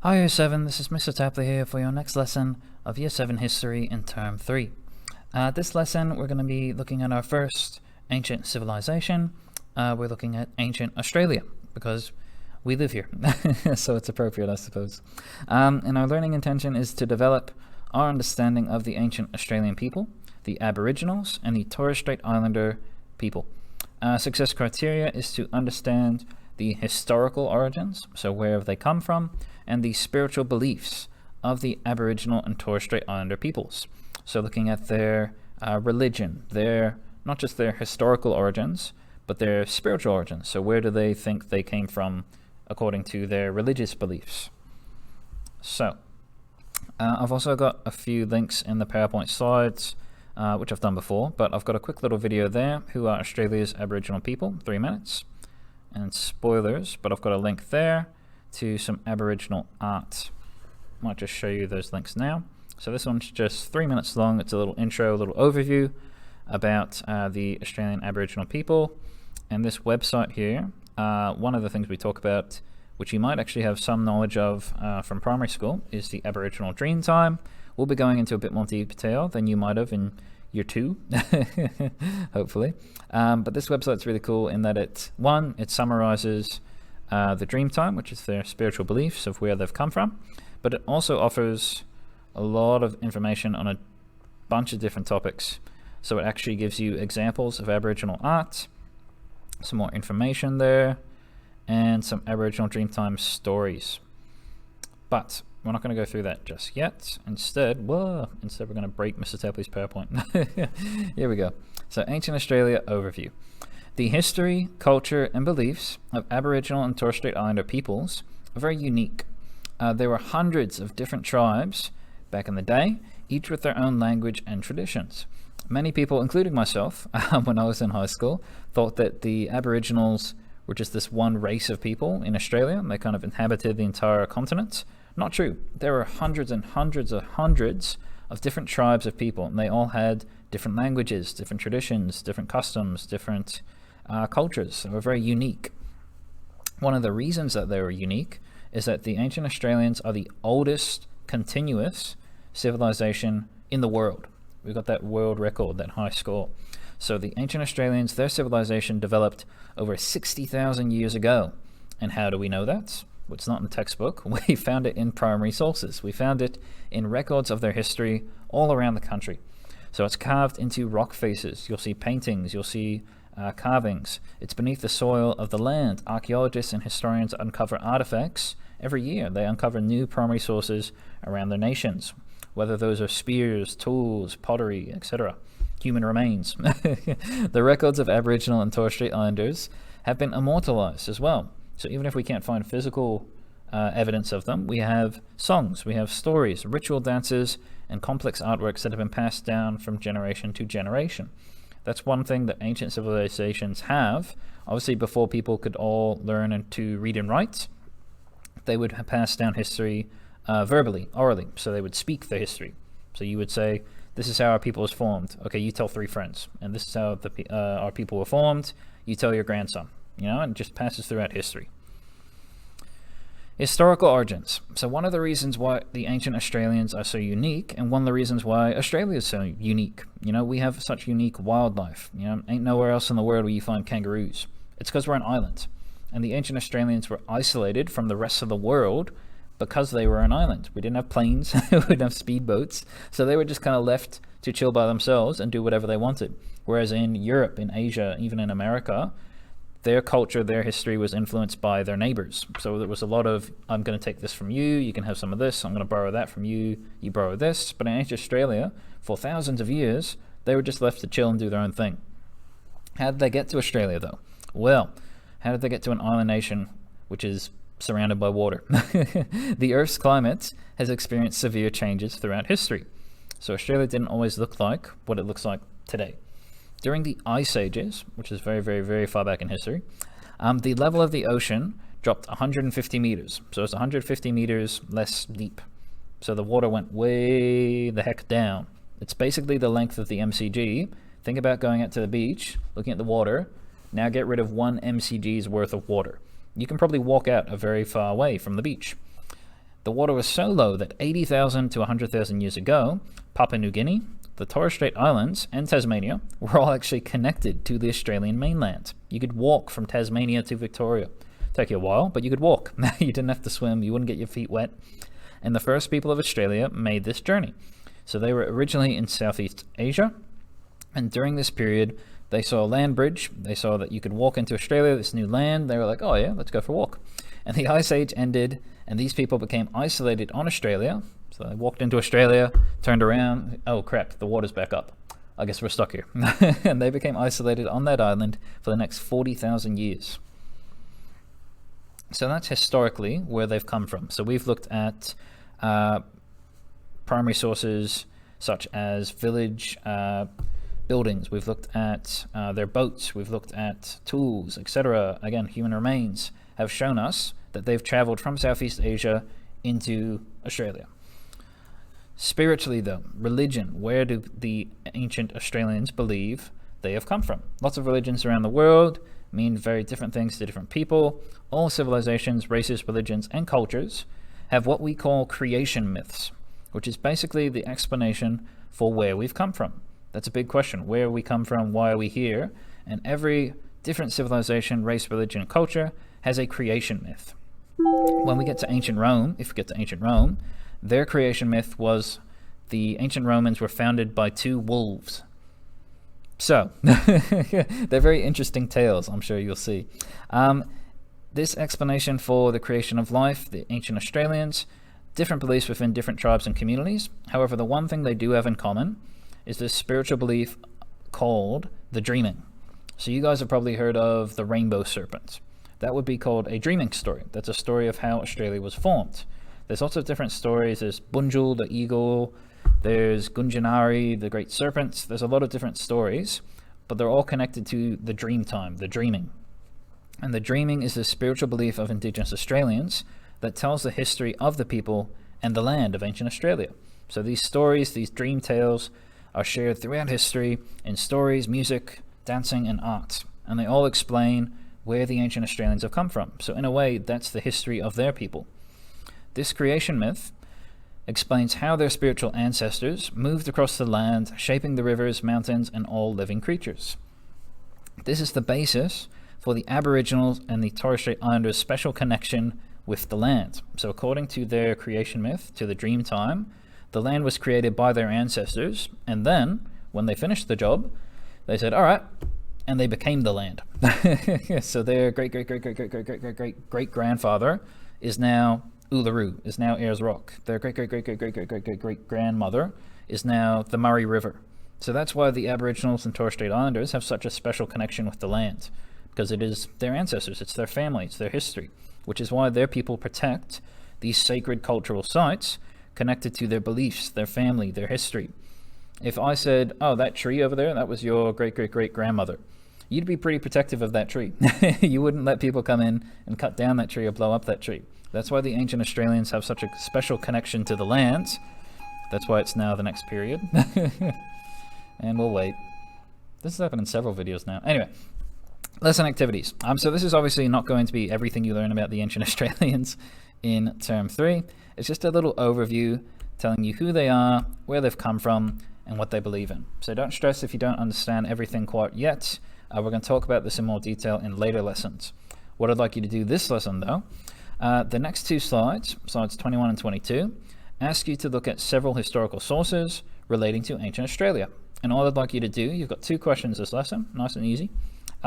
Hi Year 7, this is Mr. Tapley here for your next lesson of Year 7 History in Term 3. This lesson we're going to be looking at our first ancient civilization. We're looking at ancient Australia because we live here, so it's appropriate, I suppose. And our learning intention is to develop our understanding of the ancient Australian people, the Aboriginals, and the Torres Strait Islander people. Success criteria is to understand the historical origins, so where have they come from, and the spiritual beliefs of the Aboriginal and Torres Strait Islander peoples. So looking at their religion, not just their historical origins, but their spiritual origins. So where do they think they came from according to their religious beliefs? So I've also got a few links in the PowerPoint slides, which I've done before, but I've got a quick little video there. Who are Australia's Aboriginal people? 3 minutes. And spoilers, but I've got a link there to some Aboriginal art. Might just show you those links now. So this one's just 3 minutes long. It's a little intro, a little overview about the Australian Aboriginal people. And this website here, one of the things we talk about, which you might actually have some knowledge of from primary school, is the Aboriginal Dreamtime. We'll be going into a bit more detail than you might have in Year 2, hopefully. But this website's really cool in that it summarizes the Dreamtime, which is their spiritual beliefs of where they've come from, but it also offers a lot of information on a bunch of different topics. So it actually gives you examples of Aboriginal art, some more information there, and some Aboriginal Dreamtime stories. But we're not going to go through that just yet. Instead, we're going to break Mr. Tapley's PowerPoint. Here we go. So Ancient Australia overview. The history, culture, and beliefs of Aboriginal and Torres Strait Islander peoples are very unique. There were hundreds of different tribes back in the day, each with their own language and traditions. Many people, including myself, when I was in high school, thought that the Aboriginals were just this one race of people in Australia, and they kind of inhabited the entire continent. Not true. There were hundreds and hundreds of different tribes of people, and they all had different languages, different traditions, different customs, different cultures. They were very unique. One of the reasons that they were unique is that the ancient Australians are the oldest continuous civilization in the world. We've got that world record, that high score. So the ancient Australians, their civilization developed over 60,000 years ago. And how do we know that? Well, it's not in the textbook. We found it in primary sources. We found it in records of their history all around the country. So it's carved into rock faces. You'll see paintings, you'll see carvings. It's beneath the soil of the land. Archaeologists and historians uncover artifacts every year. They uncover new primary sources around their nations, whether those are spears, tools, pottery, etc., human remains. The records of Aboriginal and Torres Strait Islanders have been immortalized as well. So even if we can't find physical evidence of them, we have songs, we have stories, ritual dances, and complex artworks that have been passed down from generation to generation. That's one thing that ancient civilizations have. Obviously, before people could all learn to read and write, they would pass down history verbally, orally. So they would speak their history. So you would say, this is how our people was formed. Okay, you tell 3 friends. And this is how our people were formed. You tell your grandson. And it just passes throughout history. Historical origins. So one of the reasons why the ancient Australians are so unique, and one of the reasons why Australia is so unique, we have such unique wildlife. Ain't nowhere else in the world where you find kangaroos. It's because we're an island. And the ancient Australians were isolated from the rest of the world because they were an island. We didn't have planes, we didn't have speedboats, so they were just kind of left to chill by themselves and do whatever they wanted. Whereas in Europe, in Asia, even in America, their culture, their history was influenced by their neighbors. So there was a lot of, I'm going to take this from you, you can have some of this, I'm going to borrow that from you, you borrow this. But in ancient Australia, for thousands of years, they were just left to chill and do their own thing. How did they get to Australia, though? Well, how did they get to an island nation which is surrounded by water? The Earth's climate has experienced severe changes throughout history. So Australia didn't always look like what it looks like today. During the Ice Ages, which is very, very, very far back in history, the level of the ocean dropped 150 meters. So it's 150 meters less deep. So the water went way the heck down. It's basically the length of the MCG. Think about going out to the beach, looking at the water. Now get rid of 1 MCG's worth of water. You can probably walk out a very far way from the beach. The water was so low that 80,000 to 100,000 years ago, Papua New Guinea, the Torres Strait Islands, and Tasmania were all actually connected to the Australian mainland. You could walk from Tasmania to Victoria. Take you a while, but you could walk. You didn't have to swim. You wouldn't get your feet wet. And the first people of Australia made this journey. So they were originally in Southeast Asia, and during this period, they saw a land bridge. They saw that you could walk into Australia, this new land. They were like, oh yeah, let's go for a walk. And the Ice Age ended, and these people became isolated on Australia. So they walked into Australia, turned around, oh crap, the water's back up. I guess we're stuck here. And they became isolated on that island for the next 40,000 years. So that's historically where they've come from. So we've looked at primary sources such as village buildings. We've looked at their boats. We've looked at tools, etc. Again, human remains have shown us that they've traveled from Southeast Asia into Australia. Spiritually, though, religion, where do the ancient Australians believe they have come from? Lots of religions around the world mean very different things to different people. All civilizations, races, religions, and cultures have what we call creation myths, which is basically the explanation for where we've come from. That's a big question. Where we come from, why are we here? And every different civilization, race, religion, and culture has a creation myth. When we get to ancient Rome, if we get to ancient Rome, their creation myth was the ancient Romans were founded by two wolves. So, they're very interesting tales, I'm sure you'll see. This explanation for the creation of life, the ancient Australians, different beliefs within different tribes and communities. However, the one thing they do have in common is this spiritual belief called the dreaming. So you guys have probably heard of the rainbow serpent. That would be called a dreaming story. That's a story of how Australia was formed. There's lots of different stories. There's Bunjil, the eagle. There's Gunjanari, the great serpent. There's a lot of different stories, but they're all connected to the dream time, the dreaming. And the dreaming is the spiritual belief of Indigenous Australians that tells the history of the people and the land of ancient Australia. So these stories, these dream tales, are shared throughout history in stories, music, dancing, and art. And they all explain where the ancient Australians have come from. So in a way, that's the history of their people. This creation myth explains how their spiritual ancestors moved across the land, shaping the rivers, mountains, and all living creatures. This is the basis for the Aboriginals and the Torres Strait Islanders' special connection with the land. So according to their creation myth, to the dream time, the land was created by their ancestors, and then, when they finished the job, they said, all right, and they became the land. So their great-great-great-great-great-great-great-great-grandfather is now Uluru, is now Ayers Rock. Their great-great-great-great-great-great-great-grandmother is now the Murray River. So that's why the Aboriginals and Torres Strait Islanders have such a special connection with the land, because it is their ancestors, it's their family, it's their history, which is why their people protect these sacred cultural sites connected to their beliefs, their family, their history. If I said, oh, that tree over there, that was your great-great-great-grandmother, you'd be pretty protective of that tree. You wouldn't let people come in and cut down that tree or blow up that tree. That's why the ancient Australians have such a special connection to the land. That's why it's now the next period. And we'll wait. This has happened in several videos now. Anyway, lesson activities. So this is obviously not going to be everything you learn about the ancient Australians in term 3. It's just a little overview telling you who they are, where they've come from, and what they believe in. So don't stress if you don't understand everything quite yet. We're going to talk about this in more detail in later lessons. What I'd like you to do this lesson, though, the next two slides, slides 21 and 22, ask you to look at several historical sources relating to ancient Australia. And all I'd like you to do, you've got 2 questions this lesson, nice and easy.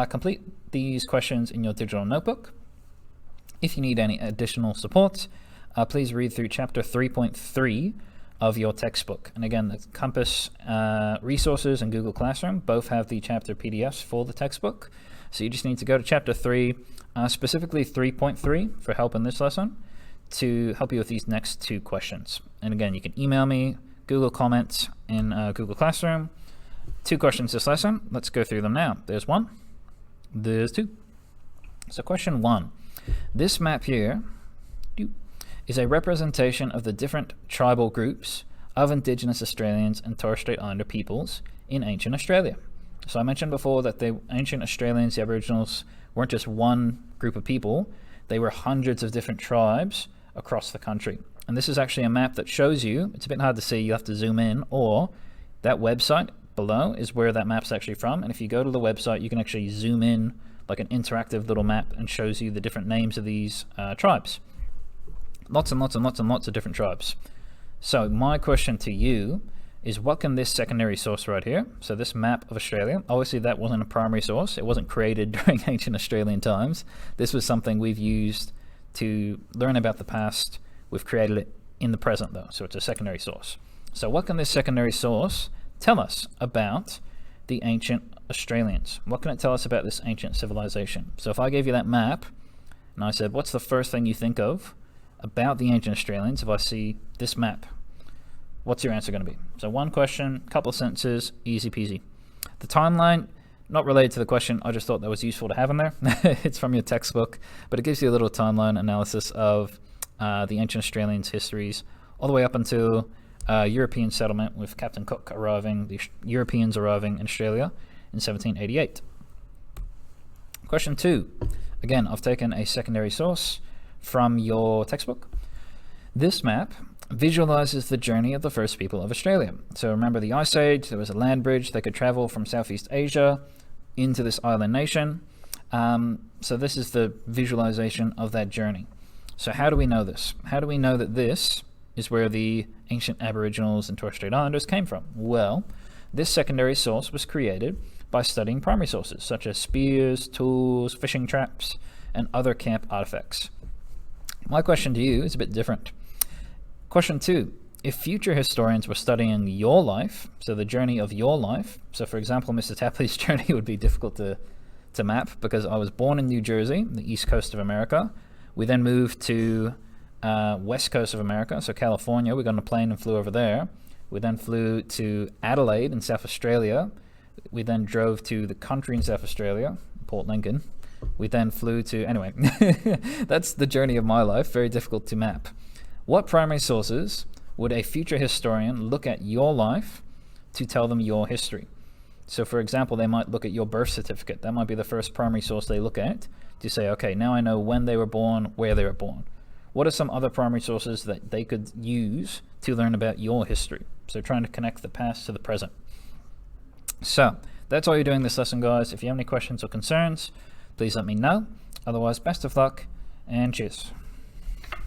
Complete these questions in your digital notebook. If you need any additional support, please read through chapter 3.3 of your textbook. And again, the Compass resources and Google Classroom both have the chapter PDFs for the textbook. So you just need to go to chapter 3, specifically 3.3 for help in this lesson, to help you with these next 2 questions. And again, you can email me, Google comments in Google Classroom. 2 questions this lesson. Let's go through them now. There's 1. There's 2. So question 1. This map here is a representation of the different tribal groups of Indigenous Australians and Torres Strait Islander peoples in ancient Australia. So I mentioned before that the ancient Australians, the Aboriginals, weren't just one group of people. They were hundreds of different tribes across the country. And this is actually a map that shows you, it's a bit hard to see, you have to zoom in, or that website below is where that map's actually from. And if you go to the website, you can actually zoom in like an interactive little map and shows you the different names of these tribes. Lots and lots and lots and lots of different tribes. So my question to you is, what can this secondary source right here, so this map of Australia, obviously that wasn't a primary source, it wasn't created during ancient Australian times, this was something we've used to learn about the past, we've created it in the present though, so it's a secondary source. So what can this secondary source tell us about the ancient Australians? What can it tell us about this ancient civilization? So if I gave you that map, and I said, what's the first thing you think of about the ancient Australians if I see this map? What's your answer going to be? So one question, couple of sentences, easy peasy. The timeline, not related to the question, I just thought that was useful to have in there. It's from your textbook, but it gives you a little timeline analysis of the ancient Australians' histories, all the way up until European settlement with Captain Cook arriving, the Europeans arriving in Australia in 1788. Question 2. Again, I've taken a secondary source from your textbook. This map visualizes the journey of the first people of Australia. So remember the Ice Age, there was a land bridge, they could travel from Southeast Asia into this island nation. So this is the visualization of that journey. So how do we know this? How do we know that this is where the ancient Aboriginals and Torres Strait Islanders came from? Well, this secondary source was created by studying primary sources, such as spears, tools, fishing traps, and other camp artifacts. My question to you is a bit different. Question 2, if future historians were studying your life, so the journey of your life, so for example, Mr. Tapley's journey would be difficult to map because I was born in New Jersey, the east coast of America. We then moved to west coast of America, so California. We got on a plane and flew over there. We then flew to Adelaide in South Australia. We then drove to the country in South Australia, Port Lincoln. We then flew to, anyway, that's the journey of my life, very difficult to map. What primary sources would a future historian look at your life to tell them your history? So for example, they might look at your birth certificate. That might be the first primary source they look at to say, okay, now I know when they were born, where they were born. What are some other primary sources that they could use to learn about your history? So trying to connect the past to the present. So that's all you're doing this lesson, guys. If you have any questions or concerns, please let me know. Otherwise, best of luck and cheers.